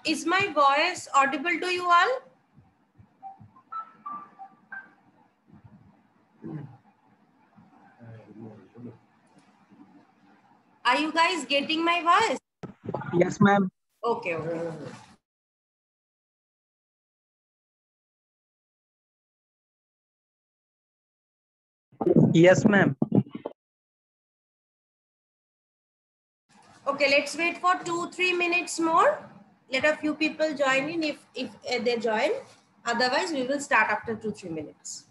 Is my voice audible to you all? Are you guys getting my voice? Yes, ma'am. Okay, okay. Yes, ma'am. Okay, let's wait for 2-3 minutes more. Let a few people join in if they join. Otherwise, we will start after 2-3 minutes.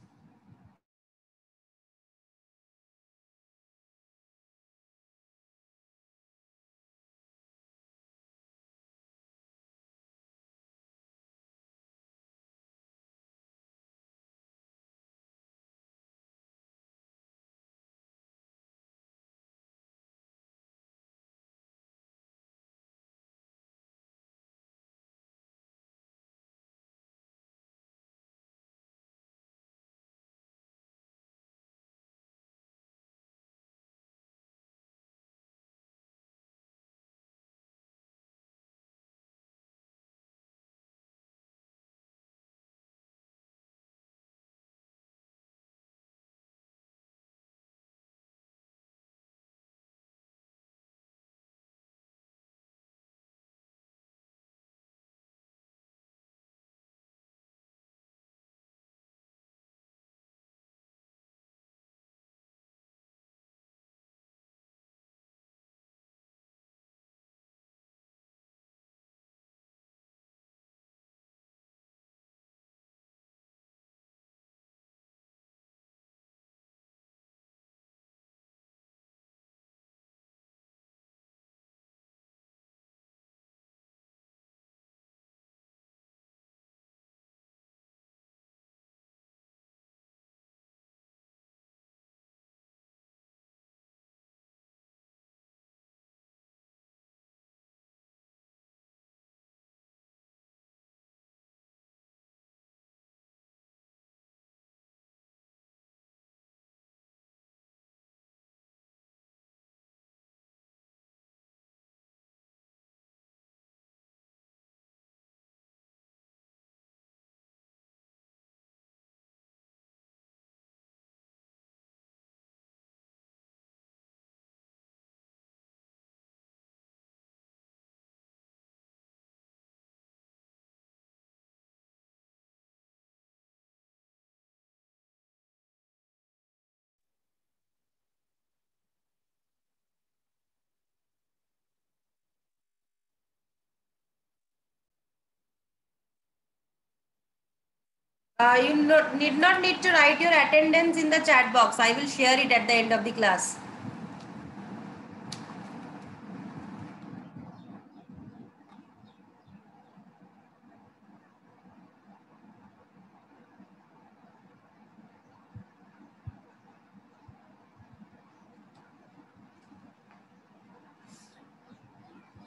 Need not need to write your attendance in the chat box. I will share it at the end of the class.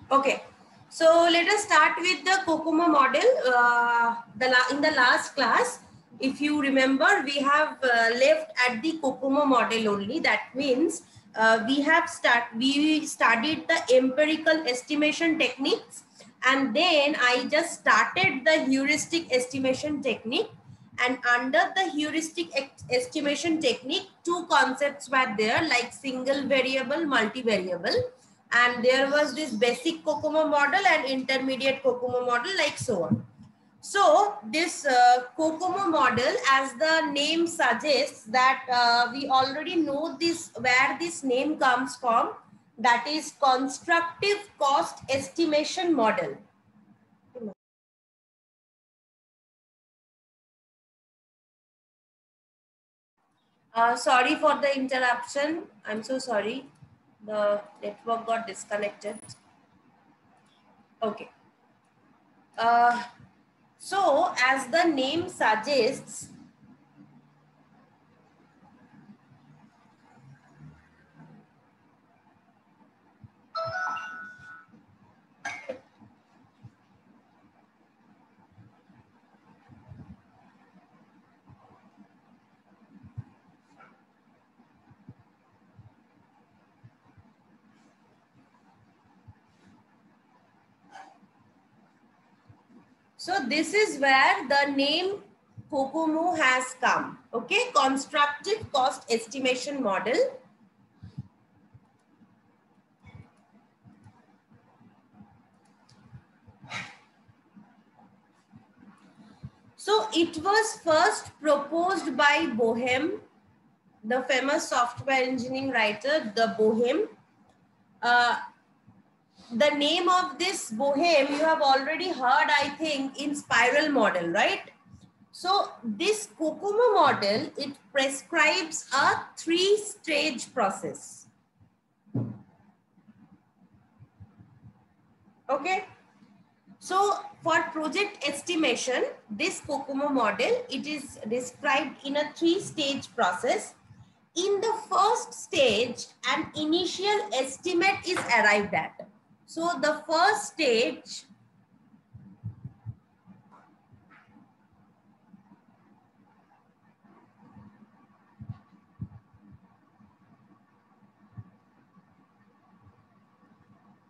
Okay, so let us start with the COCOMO model. In the last class, if you remember, we have left at the COCOMO model only. That means we studied the empirical estimation techniques, and then I just started the heuristic estimation technique. And under the heuristic estimation technique, two concepts were there, like single variable, multivariable, and there was this basic COCOMO model and intermediate COCOMO model, like so on. So this COCOMO model, as the name suggests, that we already know this, where this name comes from, that is constructive cost estimation model. Sorry for the interruption. I'm so sorry. The network got disconnected. Okay. So, as the name suggests, So this is where the name COCOMO has come. Okay, constructive cost estimation model. So it was first proposed by Boehm, the famous software engineering writer, the Boehm. The name of this Boehm you have already heard, I think, in spiral model, right? So this COCOMO model, it prescribes a 3-stage process. Okay. So for project estimation, this COCOMO model, it is described in a 3-stage process. In the first stage, an initial estimate is arrived at. So the first stage,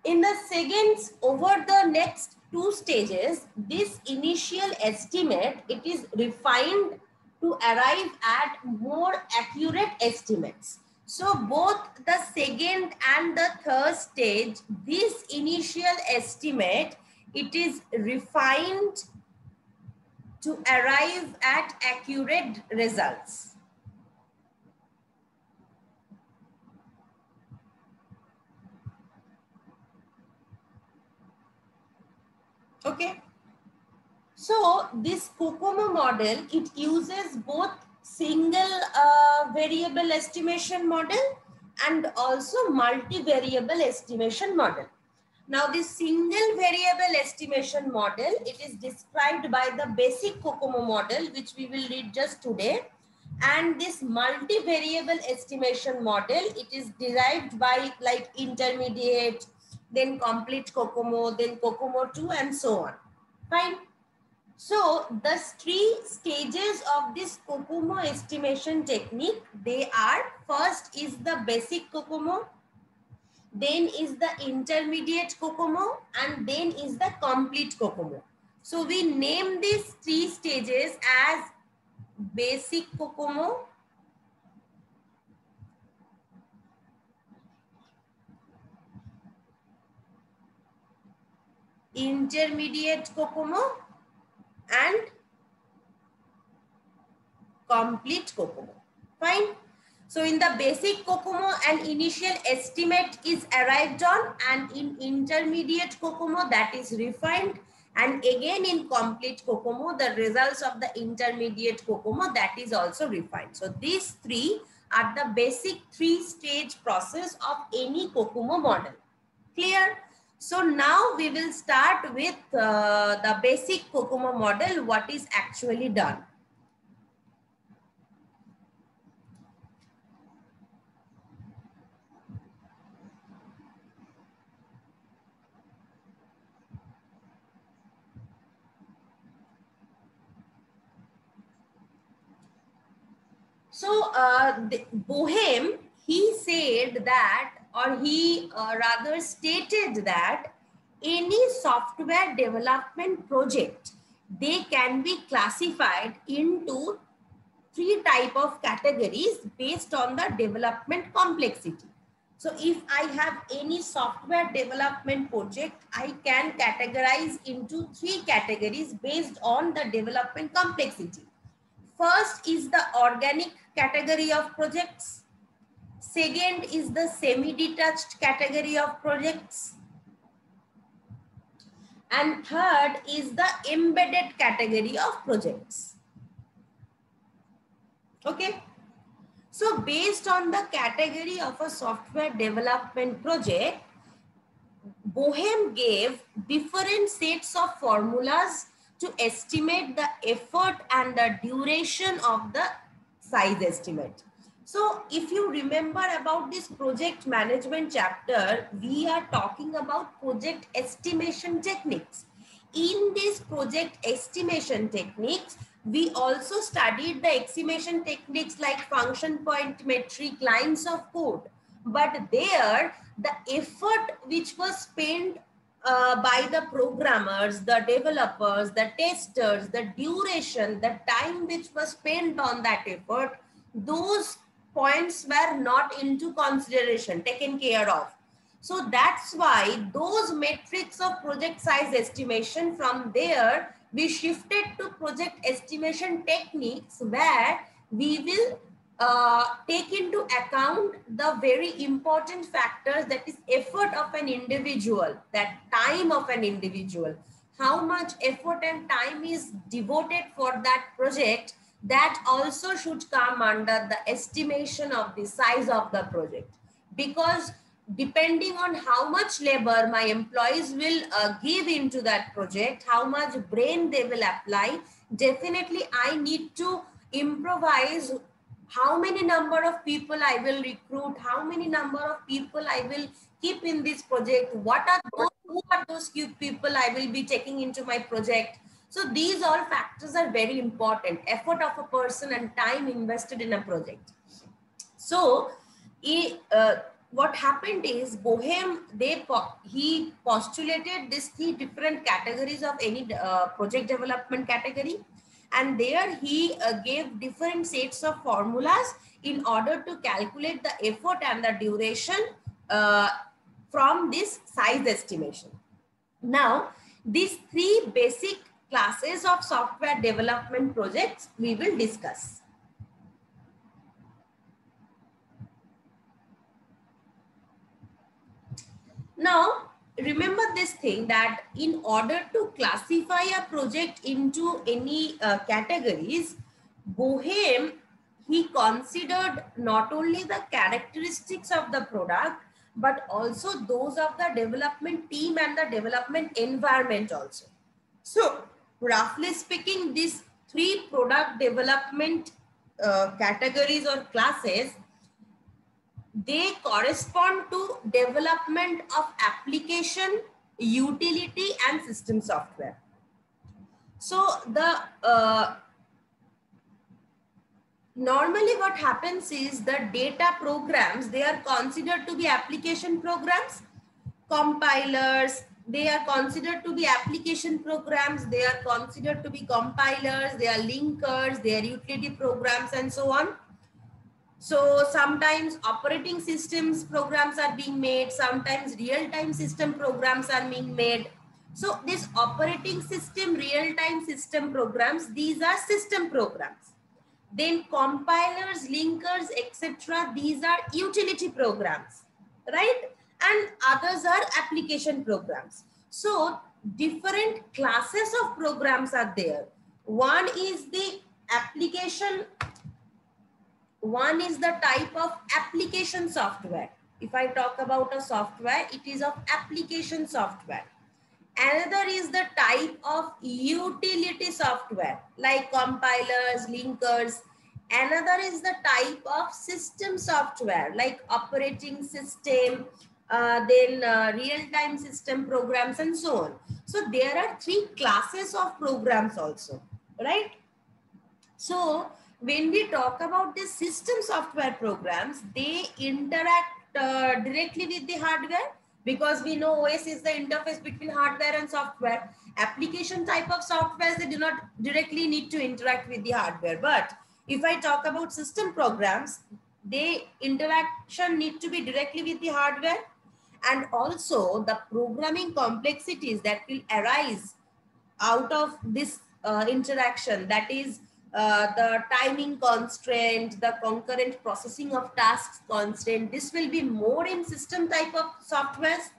in the seconds over the next 2 stages, this initial estimate, it is refined to arrive at more accurate estimates. So both the second and the third stage, this initial estimate, it is refined to arrive at accurate results. Okay. So this COCOMO model, it uses both single variable estimation model and also multivariable estimation model. Now this single variable estimation model, it is described by the basic COCOMO model, which we will read just today. And this multivariable estimation model, it is derived by like intermediate, then complete COCOMO, then COCOMO 2 and so on. Fine. So the 3 stages of this COCOMO estimation technique, they are, first is the basic COCOMO, then is the intermediate COCOMO, and then is the complete COCOMO. So we name these 3 stages as basic COCOMO, intermediate COCOMO, and complete COCOMO. Fine. So in the basic COCOMO, an initial estimate is arrived on, and in intermediate COCOMO, that is refined, and again in complete COCOMO, the results of the intermediate COCOMO, that is also refined. So these 3 are the basic 3-stage process of any COCOMO model. Clear? So now we will start with the basic COCOMO model, what is actually done. So Boehm, he said that, or he rather stated that any software development project, they can be classified into 3 type of categories based on the development complexity. So if I have any software development project, I can categorize into 3 categories based on the development complexity. First is the organic category of projects. Second is the semi-detached category of projects. And third is the embedded category of projects. Okay. So based on the category of a software development project, Boehm gave different sets of formulas to estimate the effort and the duration of the size estimate. So if you remember about this project management chapter, we are talking about project estimation techniques. In this project estimation techniques, we also studied the estimation techniques like function point metric, lines of code. But there, the effort which was spent by the programmers, the developers, the testers, the duration, the time which was spent on that effort, those points were not into consideration, taken care of. So that's why those metrics of project size estimation, from there we shifted to project estimation techniques where we will take into account the very important factors, that is effort of an individual, that time of an individual, how much effort and time is devoted for that project. That also should come under the estimation of the size of the project, because depending on how much labor my employees will give into that project, how much brain they will apply, definitely I need to improvise how many number of people I will recruit, how many number of people I will keep in this project, who are those few people I will be taking into my project. So these all factors are very important, effort of a person and time invested in a project. So what happened is Boehm, he postulated these three different categories of any project development category, and there he gave different sets of formulas in order to calculate the effort and the duration from this size estimation. Now, these three basic classes of software development projects we will discuss. Now, remember this thing, that in order to classify a project into any categories, Boehm, he considered not only the characteristics of the product, but also those of the development team and the development environment also. So, roughly speaking, these three product development categories or classes, they correspond to development of application, utility, and system software. So the normally what happens is the data programs, they are considered to be application programs. Compilers, they are considered to be application programs. They are considered to be compilers. They are linkers. They are utility programs, and so on. So sometimes operating systems programs are being made, sometimes real-time system programs are being made. So this operating system, real-time system programs, these are system programs. Then compilers, linkers, etc., these are utility programs, right? And others are application programs. So different classes of programs are there. One is the application. One is the type of application software. If I talk about a software, it is of application software. Another is the type of utility software like compilers, linkers. Another is the type of system software like operating system, then real-time system programs, and so on. So there are three classes of programs also, right? So when we talk about the system software programs, they interact directly with the hardware, because we know OS is the interface between hardware and software. Application type of softwares, they do not directly need to interact with the hardware. But if I talk about system programs, they interaction need to be directly with the hardware, and also the programming complexities that will arise out of this interaction, that is the timing constraint, the concurrent processing of tasks constraint, this will be more in system type of softwares.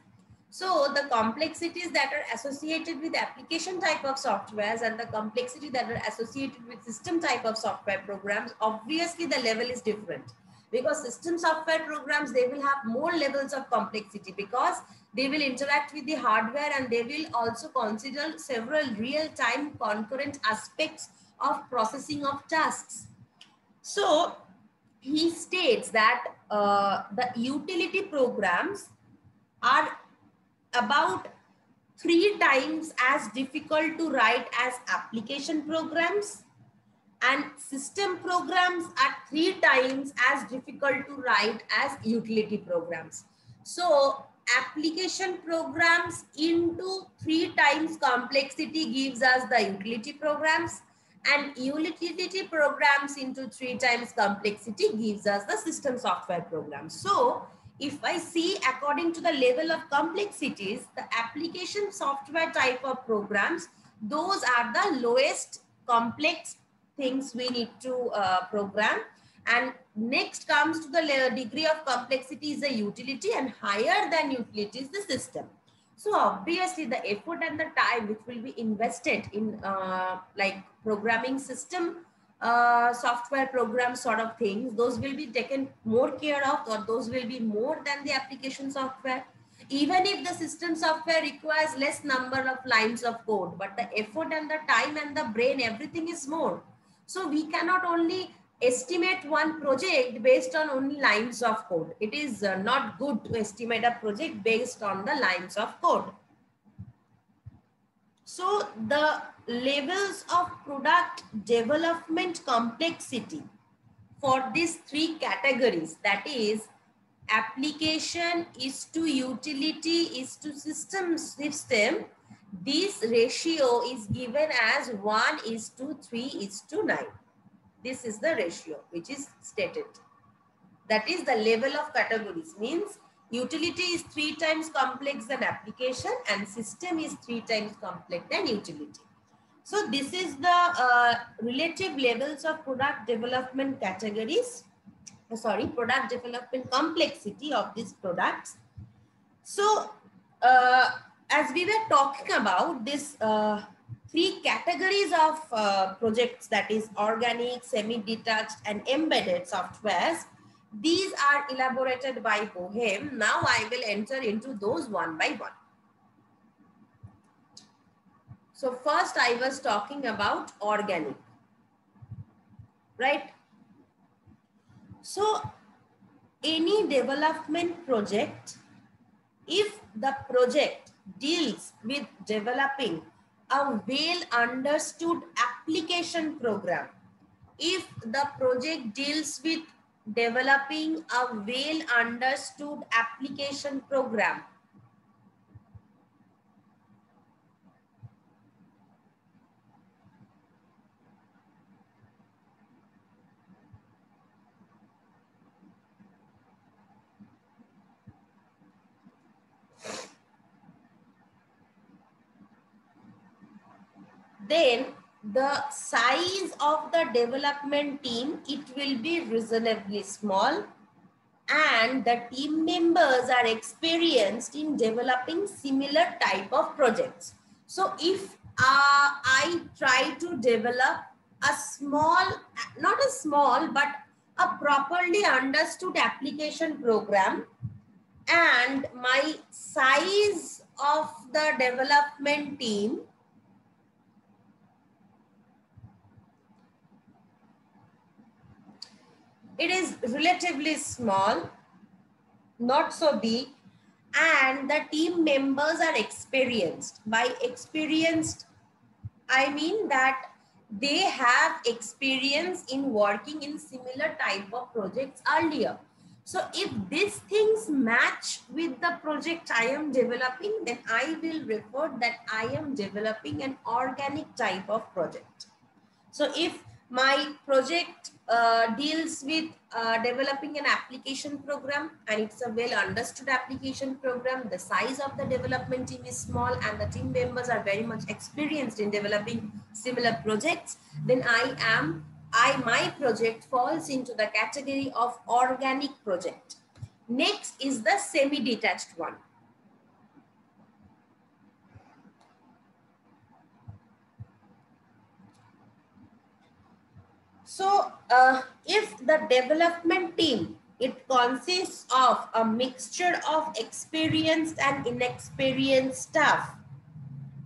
So the complexities that are associated with application type of softwares and the complexity that are associated with system type of software programs, obviously the level is different, because system software programs, they will have more levels of complexity, because they will interact with the hardware and they will also consider several real-time concurrent aspects of processing of tasks. So he states that the utility programs are about 3 times as difficult to write as application programs, and system programs are 3 times as difficult to write as utility programs. So application programs into 3 times complexity gives us the utility programs, and utility programs into 3 times complexity gives us the system software programs. So if I see according to the level of complexities, the application software type of programs, those are the lowest complex things we need to program. And next comes to the degree of complexity is the utility, and higher than utility is the system. So obviously the effort and the time which will be invested in like programming system software program sort of things, those will be taken more care of, or those will be more than the application software. Even if the system software requires less number of lines of code, but the effort and the time and the brain, everything is more. So we cannot only estimate one project based on only lines of code. It is not good to estimate a project based on the lines of code. So the levels of product development complexity for these 3 categories, that is application is to utility is to system, this ratio is given as 1:3:9. This is the ratio which is stated. That is the level of categories, means utility is 3 times complex than application, and system is 3 times complex than utility. So this is the relative levels of product development categories, product development complexity of these products. So as we were talking about this 3 categories of projects, that is organic, semi-detached and embedded softwares, these are elaborated by Boehm. Now I will enter into those one by one. So first I was talking about organic, right? So any development project, if the project deals with developing a well understood application program, if the project deals with developing a well understood application program, then the size of the development team, it will be reasonably small, and the team members are experienced in developing similar type of projects. So if I try to develop a small, not a small, but a properly understood application program, and my size of the development team it is relatively small, not so big, and the team members are experienced. By experienced, I mean that they have experience in working in similar type of projects earlier. So if these things match with the project I am developing, then I will refer that I am developing an organic type of project. So if my project deals with developing an application program, and it's a well understood application program, the size of the development team is small and the team members are very much experienced in developing similar projects, then my project falls into the category of organic project. Next is the semi-detached one. So if the development team, it consists of a mixture of experienced and inexperienced staff,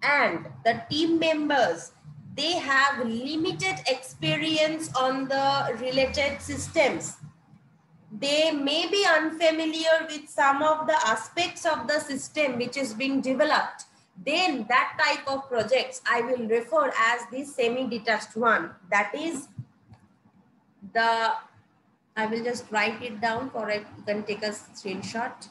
and the team members, they have limited experience on the related systems. They may be unfamiliar with some of the aspects of the system which is being developed. Then that type of projects I will refer as the semi-detached one. That is I will just write it down for it. You can take a screenshot.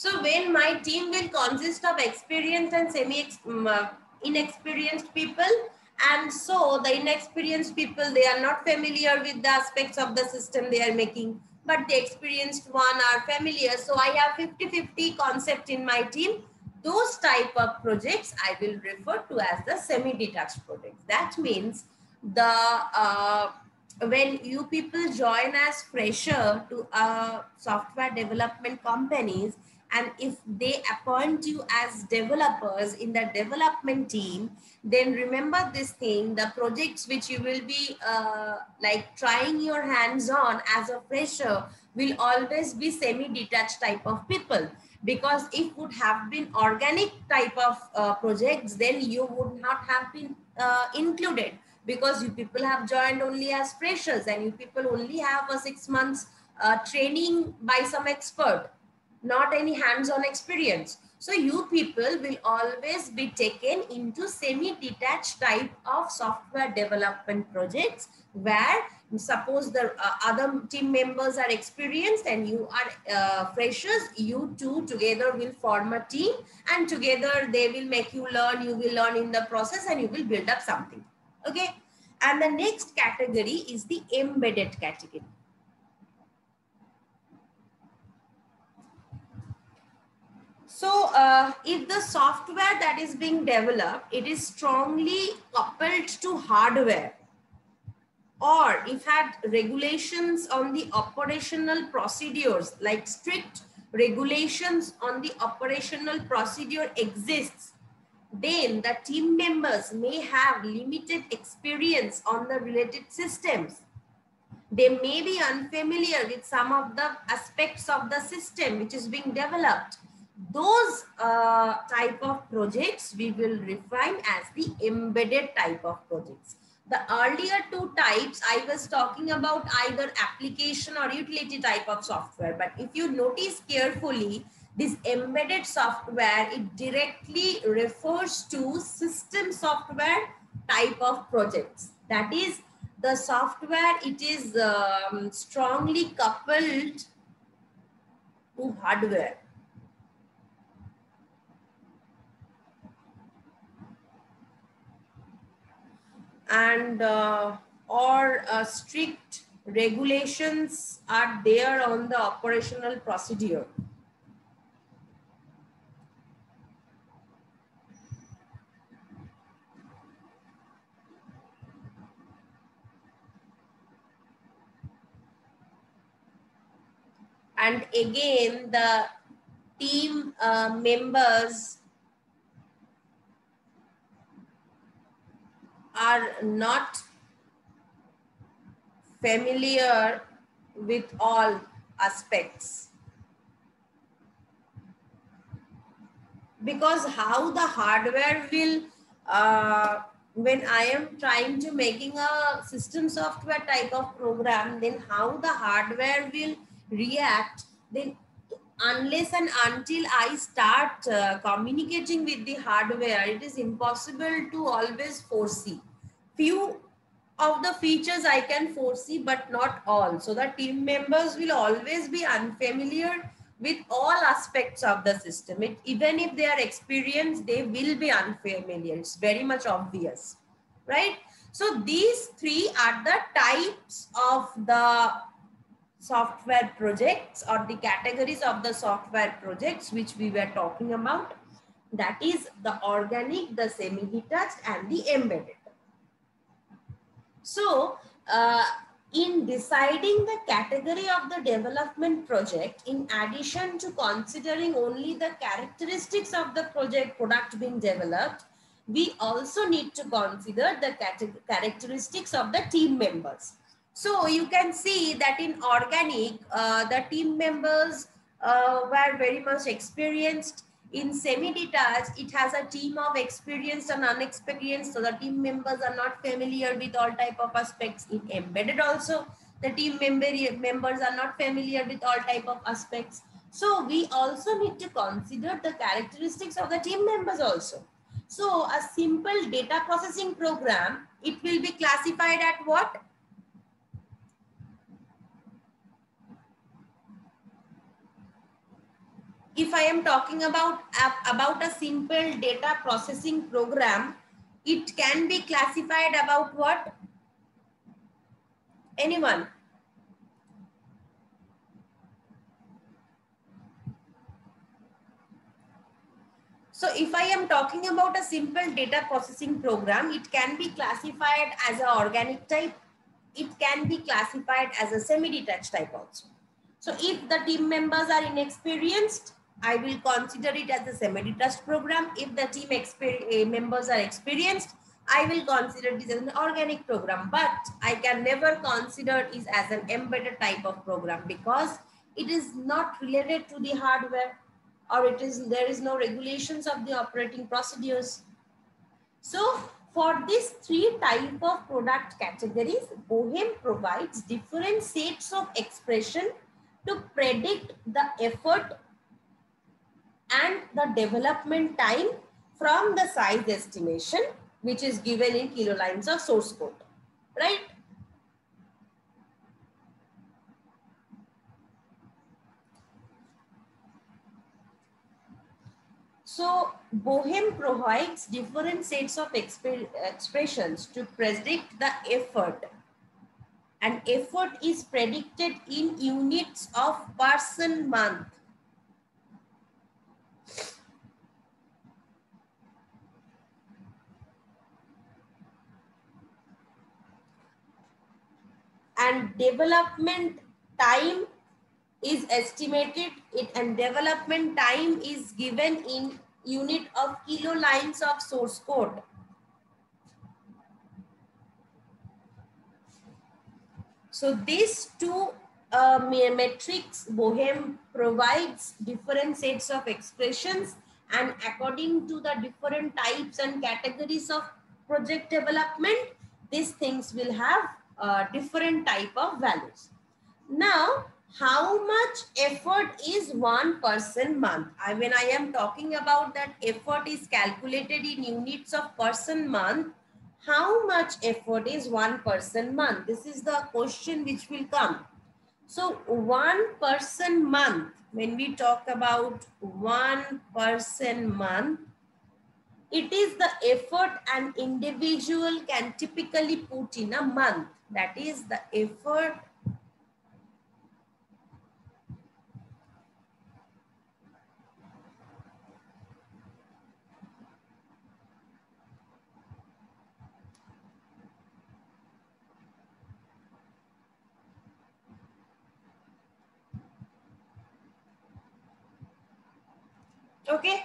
So when my team will consist of experienced and inexperienced people, and so the inexperienced people, they are not familiar with the aspects of the system they are making, but the experienced one are familiar. So I have 50-50 concept in my team. Those type of projects I will refer to as the semi-detached projects. That means the when you people join as fresher to software development companies, and if they appoint you as developers in the development team, then remember this thing, the projects which you will be like trying your hands on as a fresher will always be semi-detached type of people. Because if would have been organic type of projects, then you would not have been included, because you people have joined only as freshers and you people only have a 6 months training by some expert, not any hands-on experience. So you people will always be taken into semi-detached type of software development projects, where suppose the other team members are experienced and you are freshers, you two together will form a team, and together they will make you learn, you will learn in the process, and you will build up something. Okay. And the next category is the embedded category. So if the software that is being developed, it is strongly coupled to hardware, or if had regulations on the operational procedures, like strict regulations on the operational procedure exists, then the team members may have limited experience on the related systems. They may be unfamiliar with some of the aspects of the system which is being developed. Those type of projects we will refine as the embedded type of projects. The earlier two types I was talking about either application or utility type of software. But if you notice carefully, this embedded software, it directly refers to system software type of projects. That is, the software, it is strongly coupled to hardware. And or strict regulations are there on the operational procedure. And again, the team members are not familiar with all aspects. Because how the hardware will, when I am trying to making a system software type of program, then how the hardware will react, then unless and until I start communicating with the hardware, it is impossible to always foresee. Few of the features I can foresee, but not all. So the team members will always be unfamiliar with all aspects of the system. Even if they are experienced, they will be unfamiliar. It's very much obvious, right? So these three are the types of the software projects, or the categories of the software projects which we were talking about. That is the organic, the semi-detached, and the embedded. So in deciding the category of the development project, in addition to considering only the characteristics of the product being developed, we also need to consider the characteristics of the team members. So you can see that in organic, the team members were very much experienced. In semi-detached, it has a team of experienced and unexperienced, so the team members are not familiar with all type of aspects. In embedded also, the team members are not familiar with all type of aspects. So we also need to consider the characteristics of the team members also. So a simple data processing program, it will be classified at what? if I am talking about a simple data processing program, it can be classified about what? Anyone? So if I am talking about a simple data processing program, it can be classified as an organic type. It can be classified as a semi-detached type also. So if the team members are inexperienced, I will consider it as a semi-detached program. If the team members are experienced, I will consider this as an organic program. But I can never consider it as an embedded type of program because it is not related to the hardware, or there is no regulations of the operating procedures. So for these three type of product categories, Bohem provides different sets of expression to predict the effort and the development time from the size estimation, which is given in kilolines of source code, right? So Bohem provides different sets of expressions to predict the effort, and effort is predicted in units of person month. And development time is estimated and development time is given in unit of kilolines of source code. So these two metrics, Bohem provides different sets of expressions, and according to the different types and categories of project development, these things will have different type of values. Now, how much effort is one person month? When I am talking about that effort is calculated in units of person month, how much effort is one person month? This is the question which will come. So one person month, when we talk about one person month, it is the effort an individual can typically put in a month. That is the effort okay.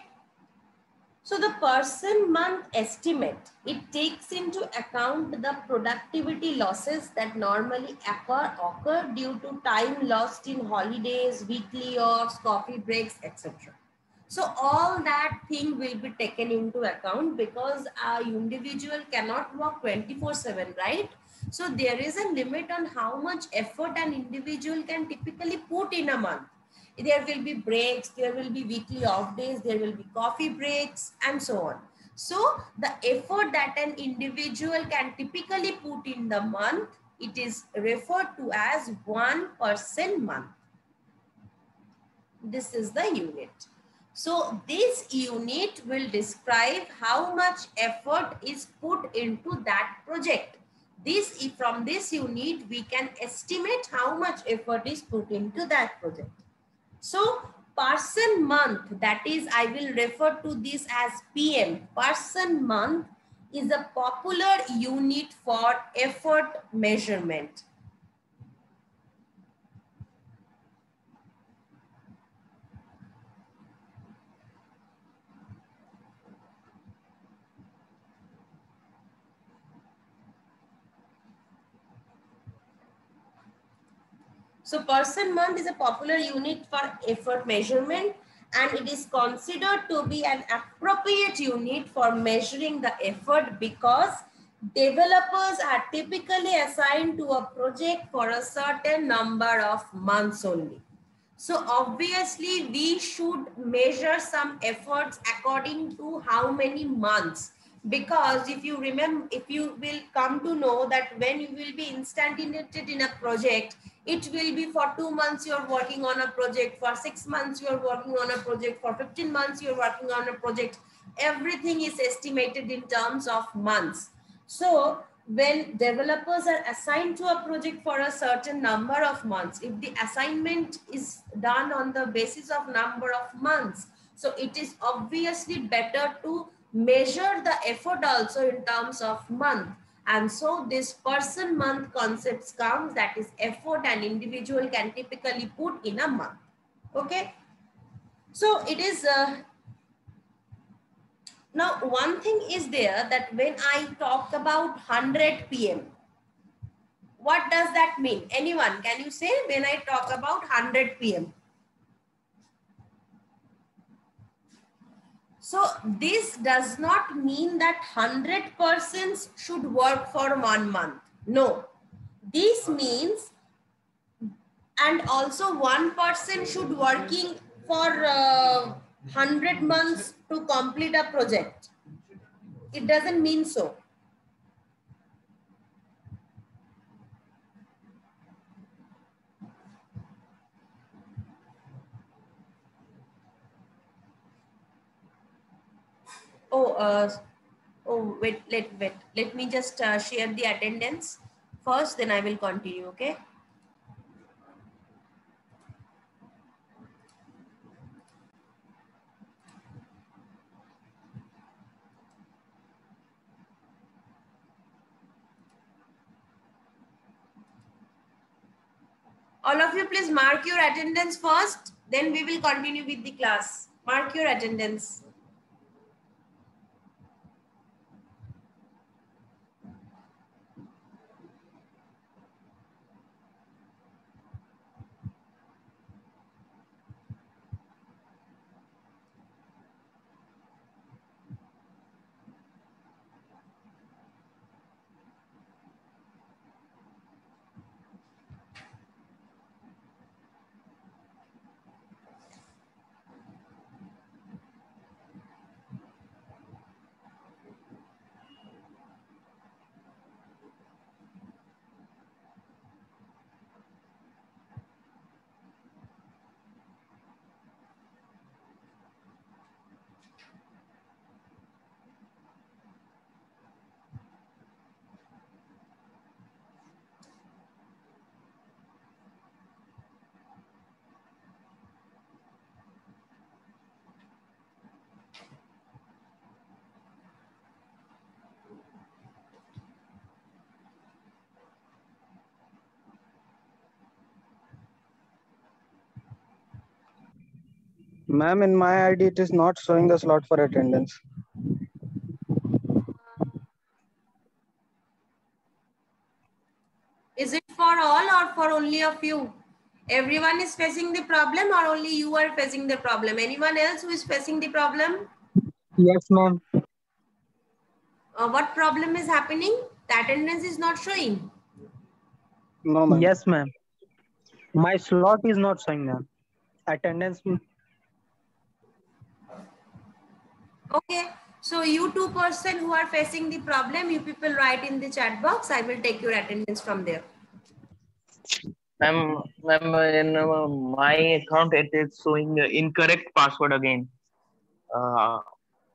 So the person month estimate, it takes into account the productivity losses that normally occur due to time lost in holidays, weekly offs, coffee breaks, etc. So all that thing will be taken into account because our individual cannot work 24/7, right? So there is a limit on how much effort an individual can typically put in a month. There will be breaks, there will be weekly off days, there will be coffee breaks, and so on. So the effort that an individual can typically put in the month, it is referred to as one person month. This is the unit. So this unit will describe how much effort is put into that project. From this unit, we can estimate how much effort is put into that project. So person month, that is, I will refer to this as PM. Person month is a popular unit for effort measurement. So person month is a popular unit for effort measurement, and it is considered to be an appropriate unit for measuring the effort because developers are typically assigned to a project for a certain number of months only. So obviously we should measure some efforts according to how many months, because if you will come to know that when you will be instantiated in a project, It will be for 2 months you're working on a project, for 6 months you're working on a project, for 15 months you're working on a project. Everything is estimated in terms of months. So when developers are assigned to a project for a certain number of months, if the assignment is done on the basis of number of months, so it is obviously better to measure the effort also in terms of month. And so this person month concepts comes, that is effort an individual can typically put in a month. Okay. So it is, now one thing is there that when I talk about 100 PM, what does that mean? Anyone, can you say when I talk about 100 PM? So this does not mean that 100 persons should work for 1 month. No, this means, and also one person should working for 100 months to complete a project. It doesn't mean so. Oh, wait, let me just share the attendance first, then I will continue. Okay. All of you, please mark your attendance first, then we will continue with the class. Mark your attendance. Ma'am, in my ID, it is not showing the slot for attendance. Is it for all or for only a few? Everyone is facing the problem or only you are facing the problem? Anyone else who is facing the problem? Yes, ma'am. What problem is happening? The attendance is not showing. No, ma'am. Yes, ma'am. My slot is not showing, ma'am. Attendance. Okay. So you 2% who are facing the problem, you people write in the chat box. I will take your attendance from there. Ma'am, in my account it is showing incorrect password again.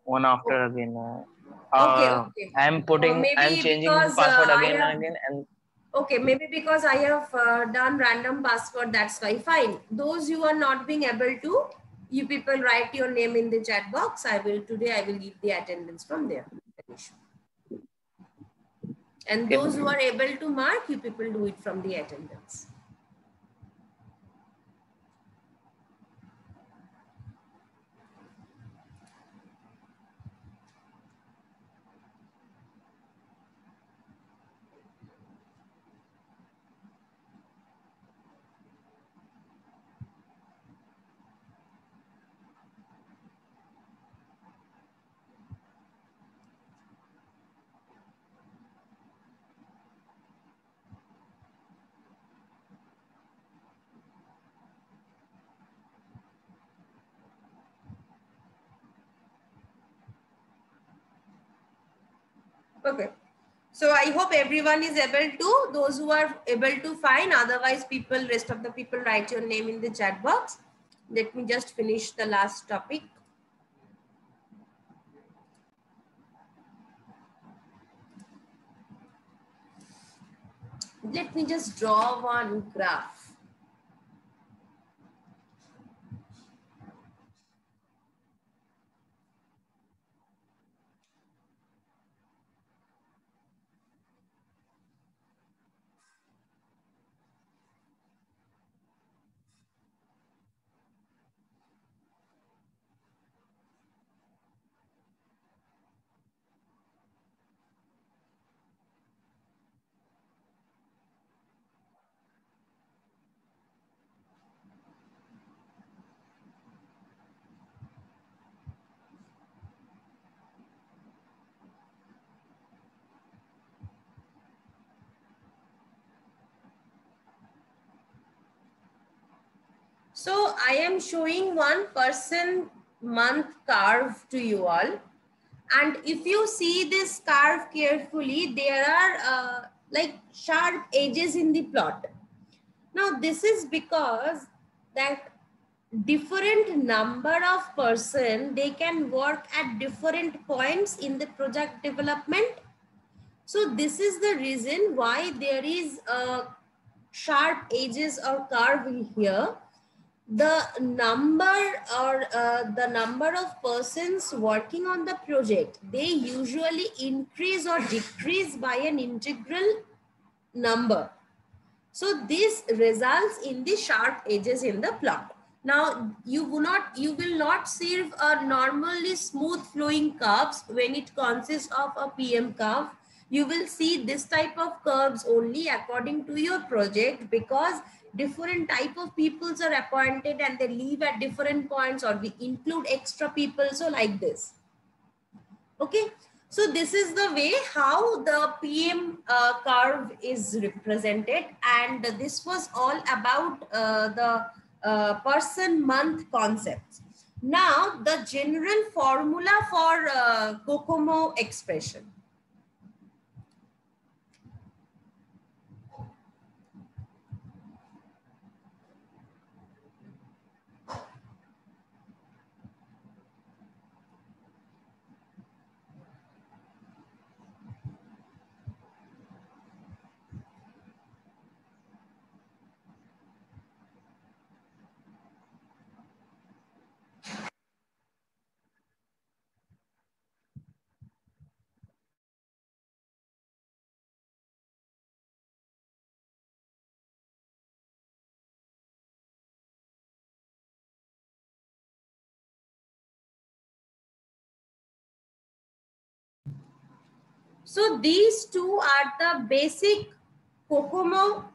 One after again. Okay. I'm Maybe changing because password I again have, and again, and okay, maybe because I have done random password, that's why. Fine. Those you are not being able to, you people write your name in the chat box. I will give the attendance from there. And okay. those who are able to mark, you people do it from the attendance. Okay. So I hope everyone is able to, those who are able to find, otherwise rest of the people write your name in the chat box. Let me just finish the last topic. Let me just draw one graph. So I am showing one person month curve to you all. And if you see this curve carefully, there are like sharp edges in the plot. Now this is because that different number of person, they can work at different points in the project development. So this is the reason why there is a sharp edges or curve here. The number or the number of persons working on the project, they usually increase or decrease by an integral number. So this results in the sharp edges in the plot. Now you will not see a normally smooth flowing curves when it consists of a PM curve. You will see this type of curves only according to your project, because different type of peoples are appointed and they leave at different points, or we include extra people. So like this. Okay. So this is the way how the PM curve is represented, and this was all about the person month concepts. Now the general formula for COCOMO expression. So these two are the basic COCOMO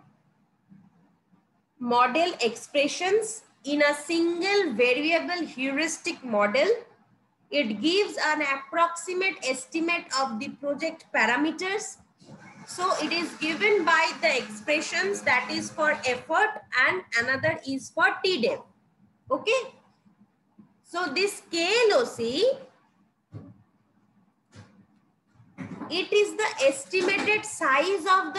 model expressions in a single variable heuristic model. It gives an approximate estimate of the project parameters. So it is given by the expressions that is for effort and another is for TDEV. Okay. So this KLOC, it is the estimated size of the